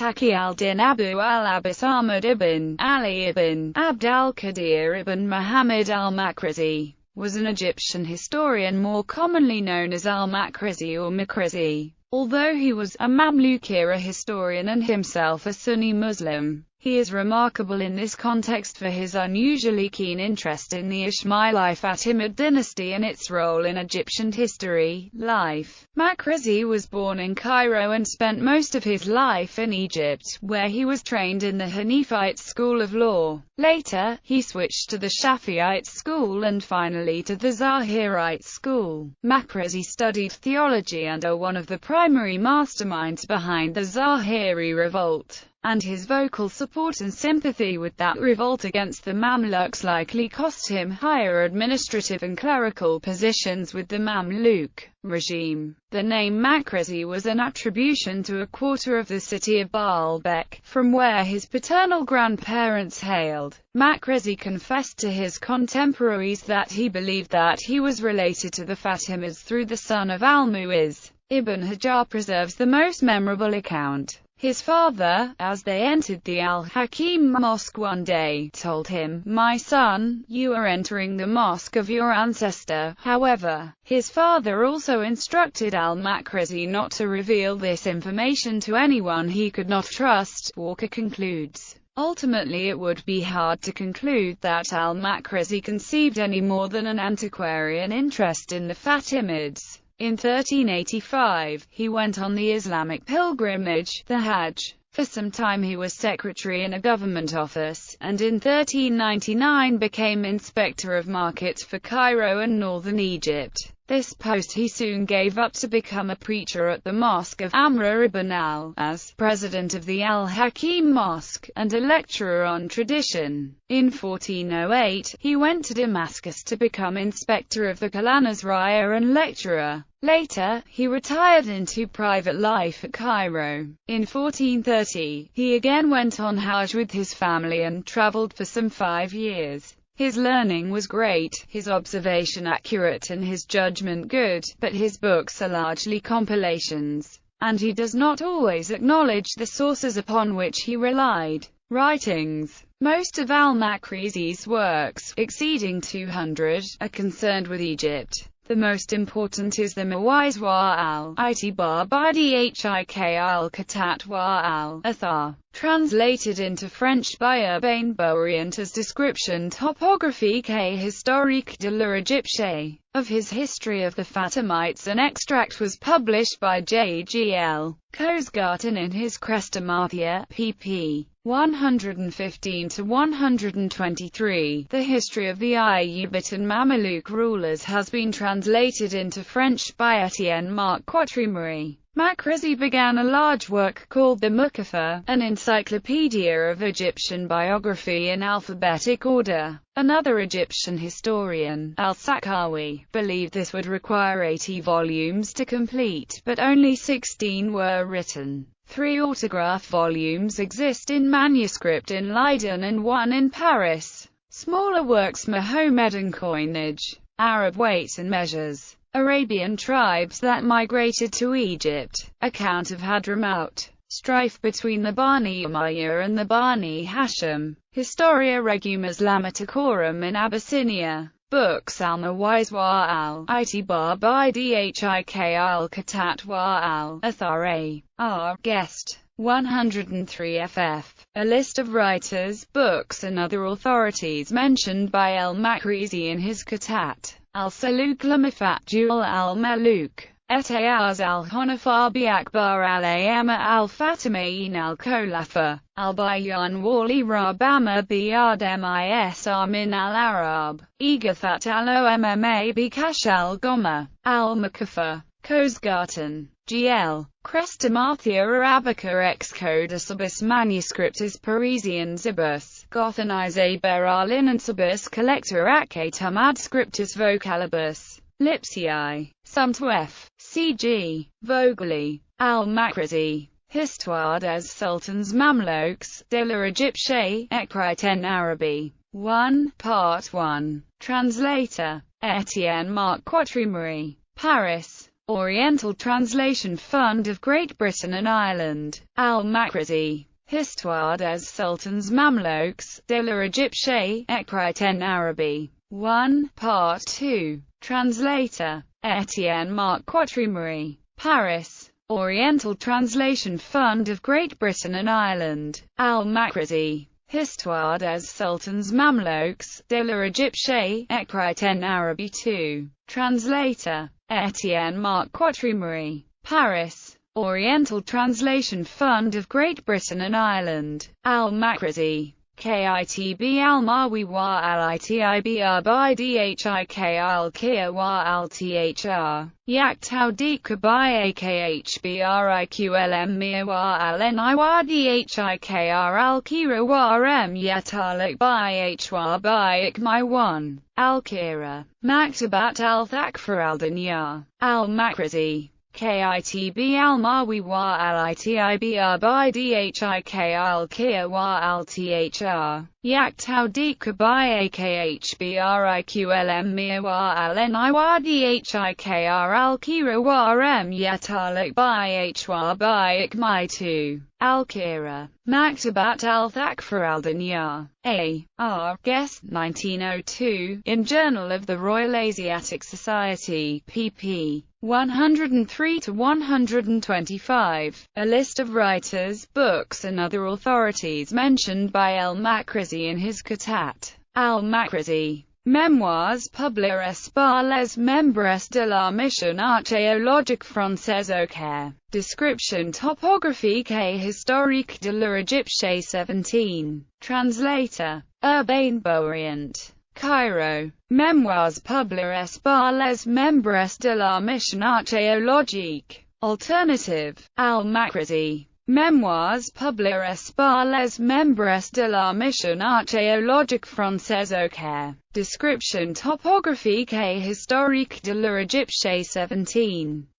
Taqi al-Din Abu al-Abbas Ahmad ibn Ali ibn Abd al-Qadir ibn Muhammad al-Maqrizi, was an Egyptian historian more commonly known as Al-Maqrizi or Maqrizi. Although he was a Mamluk-era historian and himself a Sunni Muslim, he is remarkable in this context for his unusually keen interest in the Ismaili Fatimid dynasty and its role in Egyptian history. Life. Maqrizi was born in Cairo and spent most of his life in Egypt, where he was trained in the Hanifite school of law. Later, he switched to the Shafi'ite school and finally to the Zahirite school. Maqrizi studied theology under one of the primary masterminds behind the Zahiri revolt, and his vocal support and sympathy with that revolt against the Mamluks likely cost him higher administrative and clerical positions with the Mamluk regime. The name Maqrizi was an attribution to a quarter of the city of Baalbek, from where his paternal grandparents hailed. Maqrizi confessed to his contemporaries that he believed that he was related to the Fatimids through the son of Al-Mu'izz. Ibn Hajar preserves the most memorable account. His father, as they entered the Al-Hakim mosque one day, told him, "My son, you are entering the mosque of your ancestor." However, his father also instructed Al-Maqrizi not to reveal this information to anyone he could not trust. Walker concludes, ultimately it would be hard to conclude that Al-Maqrizi conceived any more than an antiquarian interest in the Fatimids. In 1385, he went on the Islamic pilgrimage, the Hajj. For some time he was secretary in a government office, and in 1399 became inspector of markets for Cairo and northern Egypt. This post he soon gave up to become a preacher at the Mosque of Amr ibn al-As, president of the Al-Hakim Mosque, and a lecturer on tradition. In 1408, he went to Damascus to become inspector of the Al-Azraya and lecturer. Later, he retired into private life at Cairo. In 1430, he again went on Hajj with his family and traveled for some 5 years. His learning was great, his observation accurate and his judgment good, but his books are largely compilations, and he does not always acknowledge the sources upon which he relied. Writings. Most of Al-Maqrizi's works, exceeding 200, are concerned with Egypt. The most important is the Mawazwa al-Itibar by Dhik al-Katat al-Athar, translated into French by Urbain Bourriant as Description topographique et historique de l'Égypte. Of his history of the Fatimites an extract was published by J.G.L. Kosgarten in his Chrestomathia, pp. 115–123. The history of the Ayyubite and Mameluke rulers has been translated into French by Etienne-Marc Quatremery. Maqrizi began a large work called the Muqafa, an encyclopedia of Egyptian biography in alphabetic order. Another Egyptian historian, al-Sakhawi, believed this would require 80 volumes to complete, but only 16 were written. 3 autograph volumes exist in manuscript in Leiden and 1 in Paris. Smaller works: Mohammedan coinage, Arab weights and measures, Arabian tribes that migrated to Egypt, account of Hadramaut, strife between the Bani Umayyah and the Bani Hashim, Historia Regum Islamaticorum in Abyssinia. Books: Al-Mawazwa al-Itibar by Dhik al-Katat al-Athar A.R. Guest 103 ff. A list of writers, books and other authorities mentioned by Al-Maqrizi in his Katat. Al-Saluk Lamifat Jul al-Maluk, Etayaz al-Hunafa bi-Akbar al-Ayama al-Fatimayin al-Khulafa, al-Bayan wali Rabama bi-Adem isr min al-Arab, Igathat al-Omma bi-Kash al-Goma, al-Muqafa, Kosgarten, G.L. Chrestomathia Arabica ex Codicibus manuscriptus Parisian Zibus, Gothanize Beralin and Cibus collector Accatum adscriptus vocalibus, Lipsii, Sumtwef, C.G. Vogeli, Al-Maqrizi, Histoire des Sultans Mamluks, de l'Égypte, écrit en Arabie. 1, Part 1. Translator, Etienne-Marc Quatremery. Paris. Oriental Translation Fund of Great Britain and Ireland. Al-Maqrizi. Histoire des Sultans Mamluks, de l'Égypte, écrit en Arabe. 1, Part 2. Translator. Etienne Marc Quatremery. Paris. Oriental Translation Fund of Great Britain and Ireland. Al-Maqrizi. Histoire des Sultans Mamluks, de l'Égypte, écrit en Arabe. 2. Translator. Etienne Marc Quatremery. Paris. Oriental Translation Fund of Great Britain and Ireland. Al-Maqrizi. Kitb al-Mawi wa al-Itibr by dhik al-Kia wa al-Thr. Yaktau dika by akhbriqlm mir wa al-Ni wa dhikr al-Kira wa rem yataluk by hwa by ikmi 1. Al-Kira. Maktabat al-Thakfar al-Dunya. Al-Maqrizi. Kitb al-Mawi wa al-Itibr by dhik al-Kia wa al-Thr. Yaktau dika by akhbriqlm mir wa al-Ni wa dhikr al-Kira wa rem yataluk by hwa by ikmi 2. Al-Kira. Maktabat al-Thakfar al-Dunya. A. R. Guest, 1902, in Journal of the Royal Asiatic Society, pp. 103-125, a list of writers, books and other authorities mentioned by Al-Maqrizi in his Khatat. Al-Maqrizi. Mémoires publiés par les membres de la Mission archéologique française au Caire. Description topographique et historique de l'Égypte 17. Translator. Urbain Bourient. Cairo. Mémoires publiés par les membres de la Mission archéologique. Alternative. Al-Maqrizi. Mémoires publiés par les membres de la Mission archéologique française au Caire. Description topographique et historique de l'Égypte 17.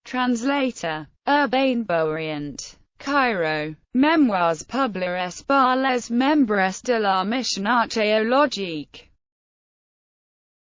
Translator. Urbain Bourient. Cairo. Mémoires publiés par les membres de la Mission archéologique.